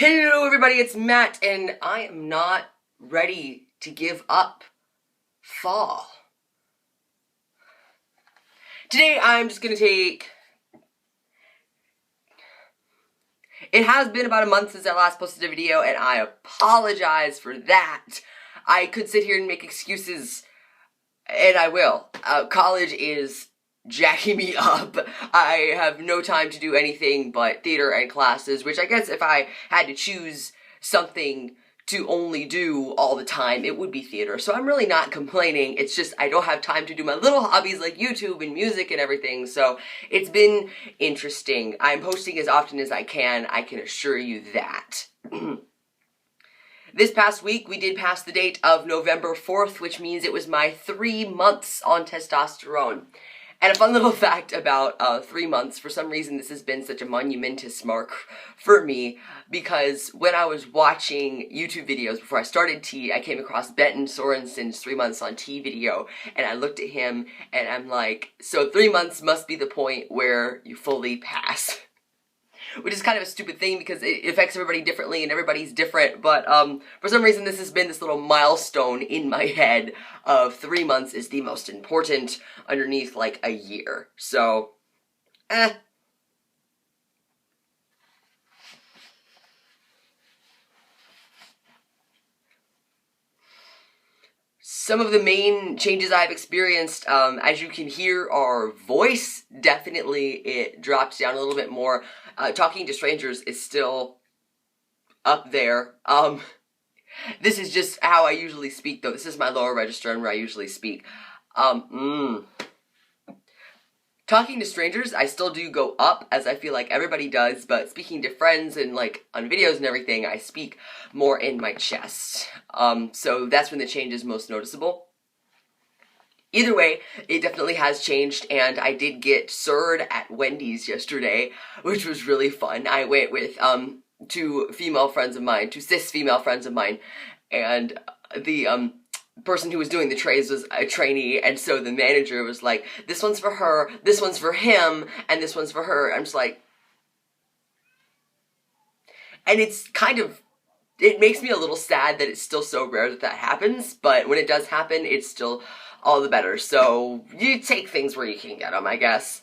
Hello everybody, it's Matt, and I am not ready to give up fall. Today I'm just gonna take... It has been about a month since I last posted a video, and I apologize for that. I could sit here and make excuses, and I will. College is jacking me up. I have no time to do anything but theater and classes, which I guess if I had to choose something to only do all the time, it would be theater. So I'm really not complaining. It's just I don't have time to do my little hobbies like YouTube and music and everything. So it's been interesting. I'm posting as often as I can assure you that. This past week, we did pass the date of November 4th, which means it was my 3 months on testosterone. And a fun little fact about 3 months, for some reason this has been such a monumentous mark for me, because when I was watching YouTube videos before I started T, I came across Benton Sorensen's 3 months on T video, and I looked at him and I'm like, so 3 months must be the point where you fully pass. Which is kind of a stupid thing because it affects everybody differently and everybody's different, but for some reason this has been this little milestone in my head of 3 months is the most important underneath like a year. So, Some of the main changes I've experienced, as you can hear, are voice. Definitely it dropped down a little bit more. Talking to strangers is still up there. This is just how I usually speak, though. This is my lower register and where I usually speak. Talking to strangers, I still do go up, as I feel like everybody does, but speaking to friends and, like, on videos and everything, I speak more in my chest. So that's when the change is most noticeable. Either way, it definitely has changed, and I did get served at Wendy's yesterday, which was really fun. I went with, two cis female friends of mine, and the, person who was doing the trays was a trainee, and so the manager was like, this one's for her, this one's for him, and this one's for her. I'm just like... And it's kind of... It makes me a little sad that it's still so rare that that happens, but when it does happen, it's still all the better. So, you take things where you can get them, I guess.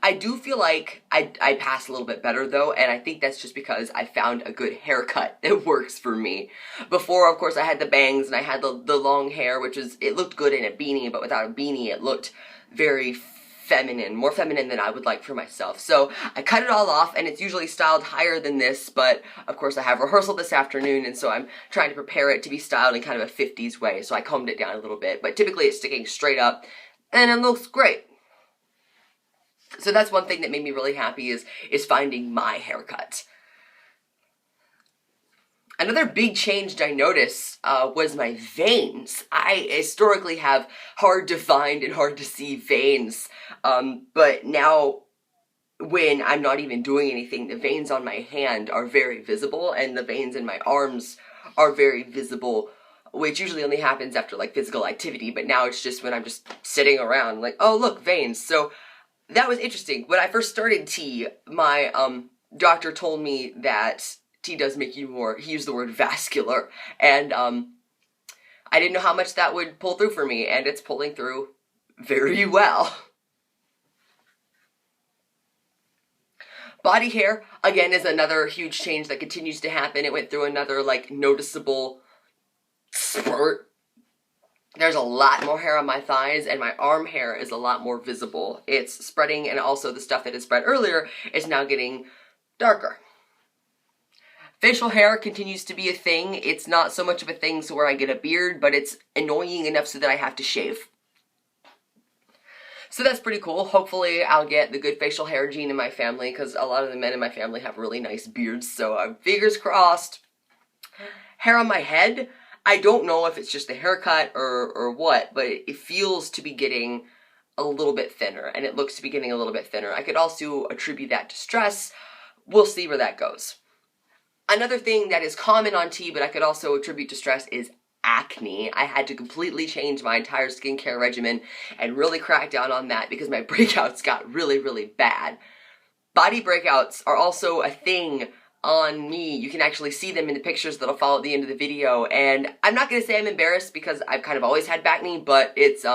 I do feel like I pass a little bit better, though, and I think that's just because I found a good haircut that works for me. Before, of course, I had the bangs and I had the long hair, which was, it looked good in a beanie, but without a beanie, it looked very feminine, more feminine than I would like for myself. So I cut it all off, and it's usually styled higher than this, but of course I have rehearsal this afternoon, and so I'm trying to prepare it to be styled in kind of a 50s way, so I combed it down a little bit, but typically it's sticking straight up, and it looks great. So that's one thing that made me really happy is finding my haircut. Another big change I noticed was my veins. I historically have hard to find and hard to see veins, but now when I'm not even doing anything, the veins on my hand are very visible, and the veins in my arms are very visible, which usually only happens after like physical activity, but now it's just when I'm just sitting around like, oh look, veins. So that was interesting. When I first started T, my doctor told me that T does make you more, he used the word vascular, and I didn't know how much that would pull through for me, and it's pulling through very well. Body hair, again, is another huge change that continues to happen. It went through another, like, noticeable spurt. There's a lot more hair on my thighs, and my arm hair is a lot more visible. It's spreading, and also the stuff that had spread earlier is now getting darker. Facial hair continues to be a thing. It's not so much of a thing so where I get a beard, but it's annoying enough so that I have to shave. So that's pretty cool. Hopefully I'll get the good facial hair gene in my family, because a lot of the men in my family have really nice beards, so fingers crossed. Hair on my head, I don't know if it's just a haircut or what, but it feels to be getting a little bit thinner, and it looks to be getting a little bit thinner. I could also attribute that to stress. We'll see where that goes. Another thing that is common on T, but I could also attribute to stress, is acne. I had to completely change my entire skincare regimen and really crack down on that because my breakouts got really, really bad. Body breakouts are also a thing on me. You can actually see them in the pictures that'll follow at the end of the video, and I'm not gonna say I'm embarrassed because I've kind of always had acne, but it's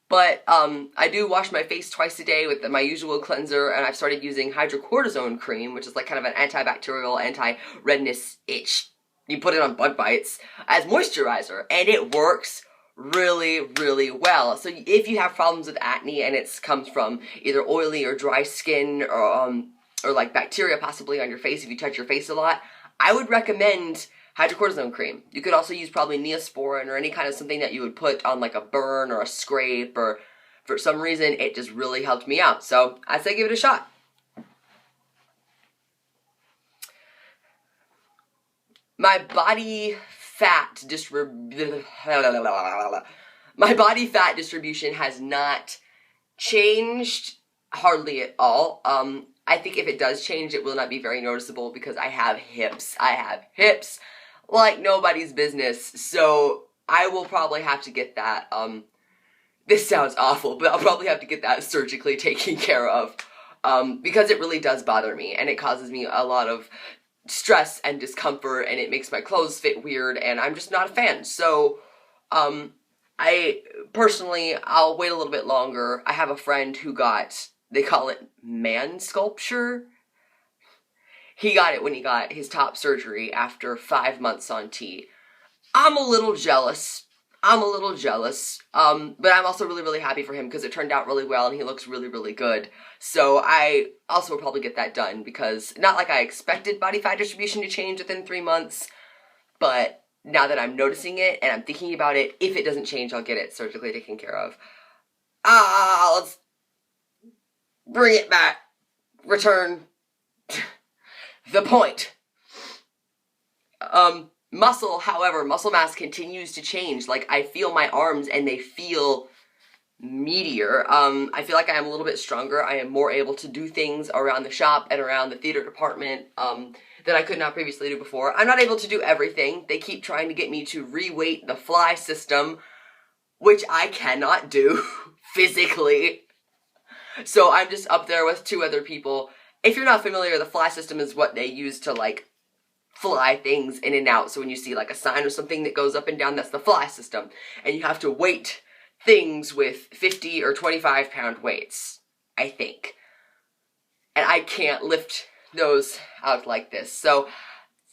But I do wash my face twice a day with my usual cleanser, and I've started using hydrocortisone cream, which is like kind of an antibacterial, anti-redness itch. You put it on bug bites as moisturizer, and it works really, really well. So if you have problems with acne and it comes from either oily or dry skin or like bacteria possibly on your face if you touch your face a lot, I would recommend hydrocortisone cream. You could also use probably Neosporin or any kind of something that you would put on like a burn or a scrape, or for some reason it just really helped me out. So I'd say give it a shot. My body fat distribution has not changed hardly at all. I think if it does change, it will not be very noticeable because I have hips. I have hips like nobody's business, so I will probably have to get that, this sounds awful, but I'll probably have to get that surgically taken care of, because it really does bother me, and it causes me a lot of stress and discomfort, and it makes my clothes fit weird, and I'm just not a fan. So, I'll wait a little bit longer. I have a friend who got, they call it man sculpture. He got it when he got his top surgery after 5 months on T. I'm a little jealous. But I'm also really, really happy for him because it turned out really well and he looks really, really good. So I also will probably get that done because not like I expected body fat distribution to change within 3 months, but now that I'm noticing it and I'm thinking about it, if it doesn't change, I'll get it surgically taken care of. Let's bring it back. Return the point. Muscle mass continues to change. Like, I feel my arms and they feel meatier. I feel like I am a little bit stronger. I am more able to do things around the shop and around the theater department, that I could not previously do before. I'm not able to do everything. They keep trying to get me to re-weight the fly system, which I cannot do physically. So I'm just up there with 2 other people. If you're not familiar, the fly system is what they use to, like, fly things in and out. So when you see, like, a sign or something that goes up and down, that's the fly system. And you have to weight things with 50 or 25 pound weights, I think. And I can't lift those out like this. So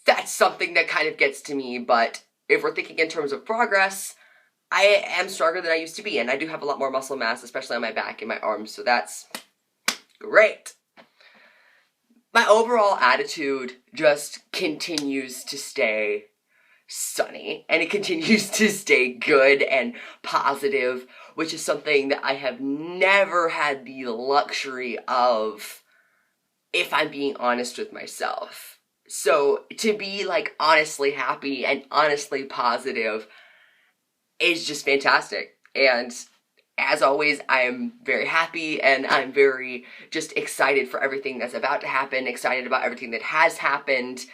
that's something that kind of gets to me. But if we're thinking in terms of progress, I am stronger than I used to be. And I do have a lot more muscle mass, especially on my back and my arms. So that's great. My overall attitude just continues to stay sunny, and it continues to stay good and positive, which is something that I have never had the luxury of, if I'm being honest with myself. So to be, like, honestly happy and honestly positive is just fantastic. And as always, I am very happy and I'm very just excited for everything that's about to happen, excited about everything that has happened.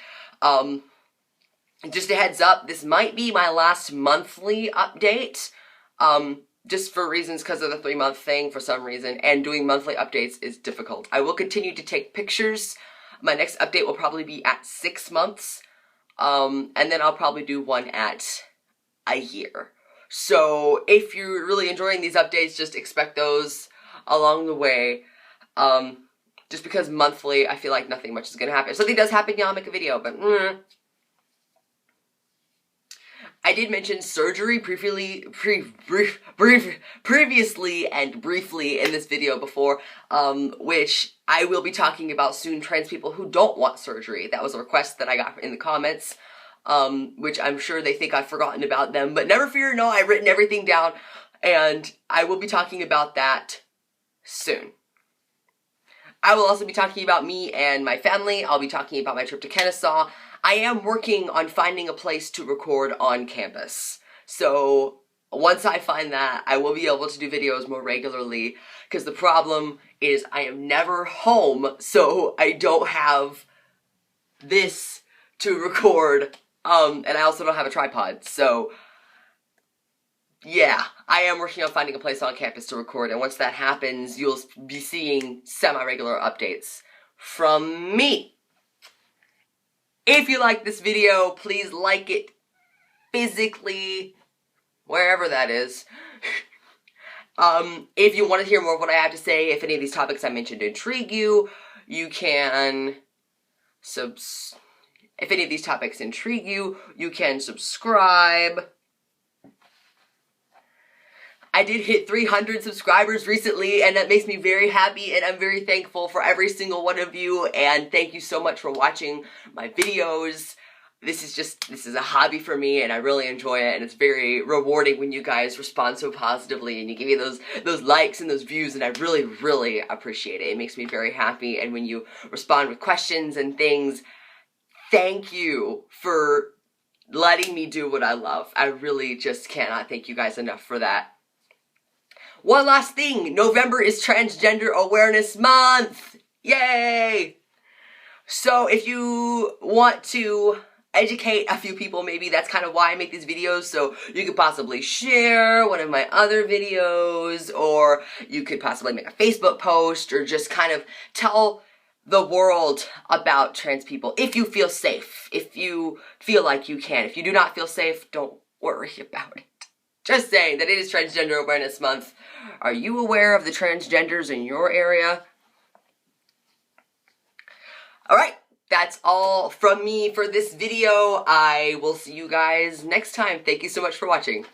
Just a heads up, this might be my last monthly update, just for reasons because of the 3-month thing for some reason, and doing monthly updates is difficult. I will continue to take pictures. My next update will probably be at 6 months, and then I'll probably do one at a year. So if you're really enjoying these updates, just expect those along the way. Just because monthly, I feel like nothing much is going to happen. If something does happen, yeah, I'll make a video, but I did mention surgery previously and briefly in this video before, which I will be talking about soon. Trans people who don't want surgery. That was a request that I got in the comments. Which I'm sure they think I've forgotten about them, but never fear, no, I've written everything down, and I will be talking about that soon. I will also be talking about me and my family. I'll be talking about my trip to Kennesaw. I am working on finding a place to record on campus, so once I find that, I will be able to do videos more regularly, because the problem is I am never home, so I don't have this to record. And I also don't have a tripod, so yeah, I am working on finding a place on campus to record, and once that happens, you'll be seeing semi-regular updates from me. If you like this video, please like it physically, wherever that is. If you want to hear more of what I have to say, if any of these topics I mentioned intrigue you, you can if any of these topics intrigue you, you can subscribe. I did hit 300 subscribers recently, and that makes me very happy, and I'm very thankful for every single one of you, and thank you so much for watching my videos. This is a hobby for me, and I really enjoy it, and it's very rewarding when you guys respond so positively, and you give me those likes and those views, and I really, really appreciate it. It makes me very happy, and when you respond with questions and things, thank you for letting me do what I love. I really just cannot thank you guys enough for that. One last thing, November is Transgender Awareness Month! Yay! So if you want to educate a few people, maybe that's kind of why I make these videos, so you could possibly share one of my other videos, or you could possibly make a Facebook post, or just kind of tell the world about trans people if you feel safe, if you feel like you can. If you do not feel safe, don't worry about it. Just saying that it is Transgender Awareness Month. Are you aware of the transgenders in your area? Alright, that's all from me for this video. I will see you guys next time. Thank you so much for watching.